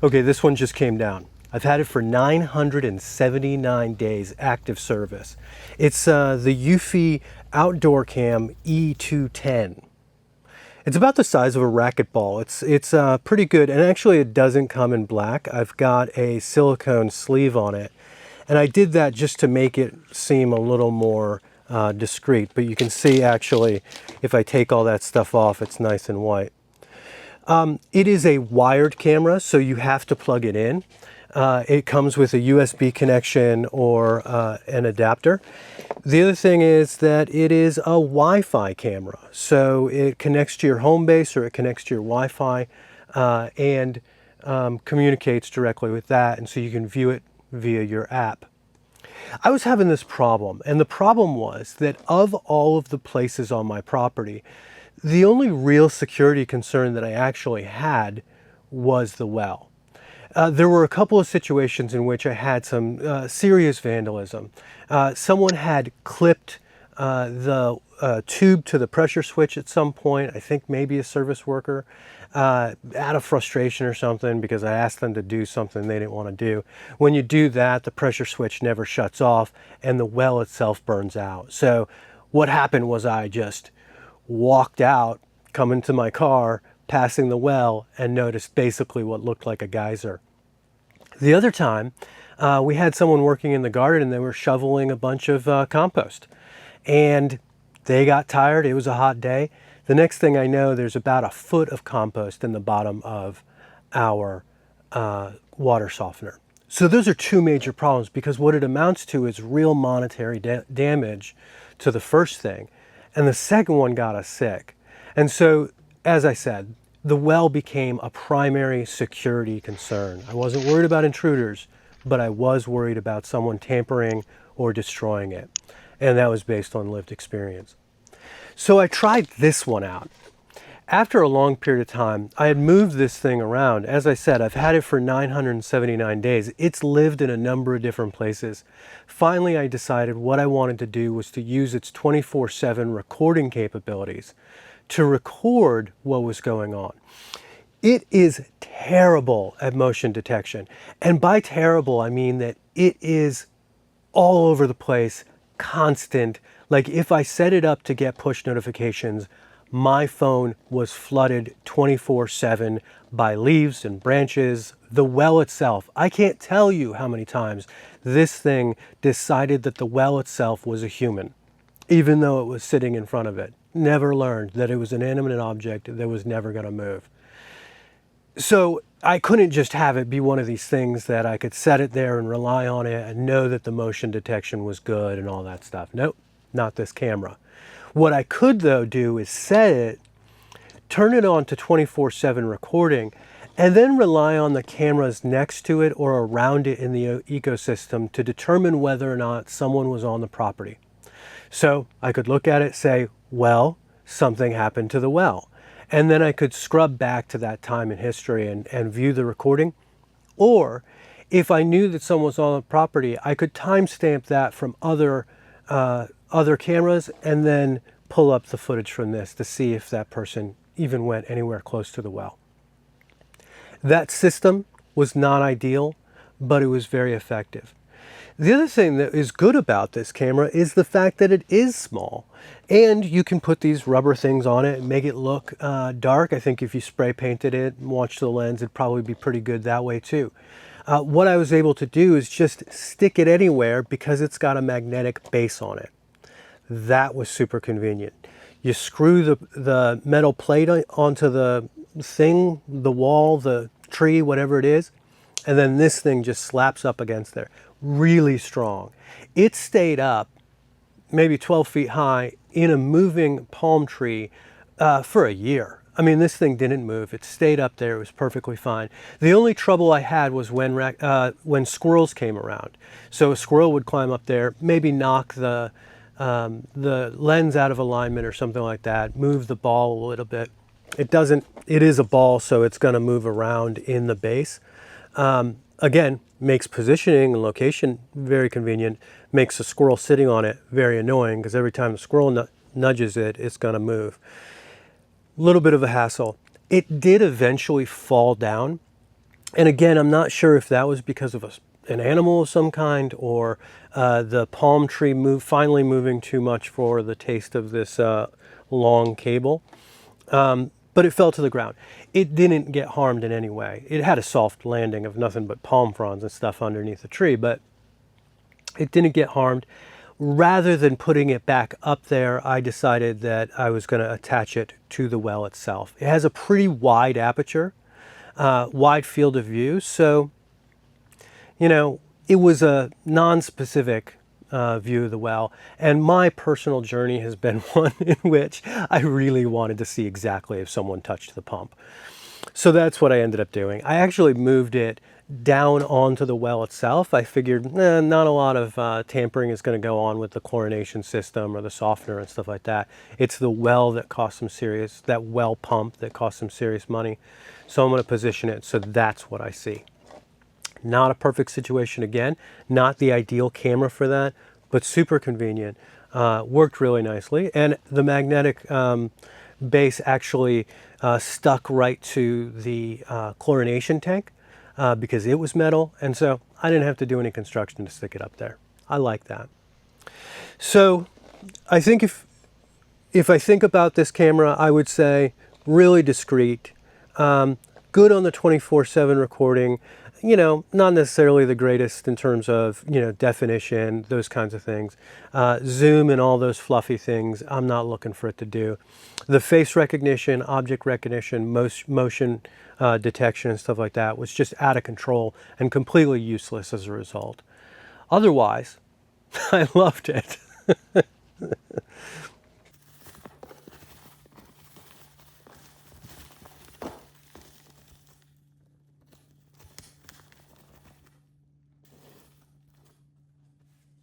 Okay, this one just came down. I've had it for 979 days active service. It's the Eufy Outdoor Cam E210. It's about the size of a racquetball. It's pretty good, and actually it doesn't come in black. I've got a silicone sleeve on it, and I did that just to make it seem a little more discreet. But you can see actually, if I take all that stuff off, it's nice and white. It is a wired camera, so you have to plug it in. It comes with a USB connection or an adapter. The other thing is that it is a Wi-Fi camera, so it connects to your home base or it connects to your Wi-Fi and communicates directly with that, and so you can view it via your app. I was having this problem, and the problem was that of all of the places on my property, the only real security concern that I actually had was the well. There were a couple of situations in which I had some serious vandalism. Someone had clipped the tube to the pressure switch at some point, I think maybe a service worker, out of frustration or something, because I asked them to do something they didn't want to do. When you do that, the pressure switch never shuts off and the well itself burns out. So what happened was I just walked out, coming to my car, passing the well, and noticed basically what looked like a geyser. The other time, we had someone working in the garden and they were shoveling a bunch of compost. And they got tired, it was a hot day. The next thing I know, there's about a foot of compost in the bottom of our water softener. So those are two major problems, because what it amounts to is real monetary damage to the first thing. And the second one got us sick. And so, as I said, the well became a primary security concern. I wasn't worried about intruders, but I was worried about someone tampering or destroying it. And that was based on lived experience. So I tried this one out. After a long period of time, I had moved this thing around. As I said, I've had it for 979 days. It's lived in a number of different places. Finally, I decided what I wanted to do was to use its 24/7 recording capabilities to record what was going on. It is terrible at motion detection. And by terrible, I mean that it is all over the place, constant. Like if I set it up to get push notifications, my phone was flooded 24/7 by leaves and branches. The well itself, I can't tell you how many times this thing decided that the well itself was a human, even though it was sitting in front of it. Never learned that it was an inanimate object that was never going to move. So I couldn't just have it be one of these things that I could set it there and rely on it and know that the motion detection was good and all that stuff. Nope, not this camera. What I could though do is set it, turn it on to 24/7 recording, and then rely on the cameras next to it or around it in the ecosystem to determine whether or not someone was on the property. So I could look at it, say, well, something happened to the well. And then I could scrub back to that time in history and view the recording. Or if I knew that someone was on the property, I could timestamp that from other cameras and then pull up the footage from this to see if that person even went anywhere close to the well. That system was not ideal, but it was very effective. The other thing that is good about this camera is the fact that it is small, and you can put these rubber things on it and make it look dark. I think if you spray painted it and watched the lens, it'd probably be pretty good that way too. What I was able to do is just stick it anywhere because it's got a magnetic base on it. That was super convenient. You screw the metal plate onto the thing, the wall, the tree, whatever it is, and then this thing just slaps up against there. Really strong. It stayed up maybe 12 feet high in a moving palm tree for a year. I mean, this thing didn't move. It stayed up there. It was perfectly fine. The only trouble I had was when squirrels came around. So a squirrel would climb up there, maybe knock the lens out of alignment or something like that, move the ball a little bit. It is a ball, so it's going to move around in the base. Again, makes positioning and location very convenient, makes a squirrel sitting on it very annoying because every time the squirrel nudges it, it's going to move. A little bit of a hassle. It did eventually fall down, And again, I'm not sure if that was because of an animal of some kind, or the palm tree finally moving too much for the taste of this long cable. But it fell to the ground. It didn't get harmed in any way. It had a soft landing of nothing but palm fronds and stuff underneath the tree, but it didn't get harmed. Rather than putting it back up there, I decided that I was going to attach it to the well itself. It has a pretty wide aperture, wide field of view, so, you know, it was a non-specific view of the well, and my personal journey has been one in which I really wanted to see exactly if someone touched the pump. So that's what I ended up doing. I actually moved it down onto the well itself. I figured not a lot of tampering is going to go on with the chlorination system or the softener and stuff like that. It's the well that costs some serious, that well pump that costs some serious money. So I'm going to position it so that's what I see. Not a perfect situation again, not the ideal camera for that, but super convenient. Worked really nicely, and the magnetic base actually stuck right to the chlorination tank because it was metal, and so I didn't have to do any construction to stick it up there. I like that. So I think if I think about this camera, I would say really discreet, good on the 24/7 recording. You know, not necessarily the greatest in terms of, you know, definition, those kinds of things. Zoom and all those fluffy things, I'm not looking for it to do. The face recognition, object recognition, motion detection and stuff like that was just out of control and completely useless as a result. Otherwise, I loved it.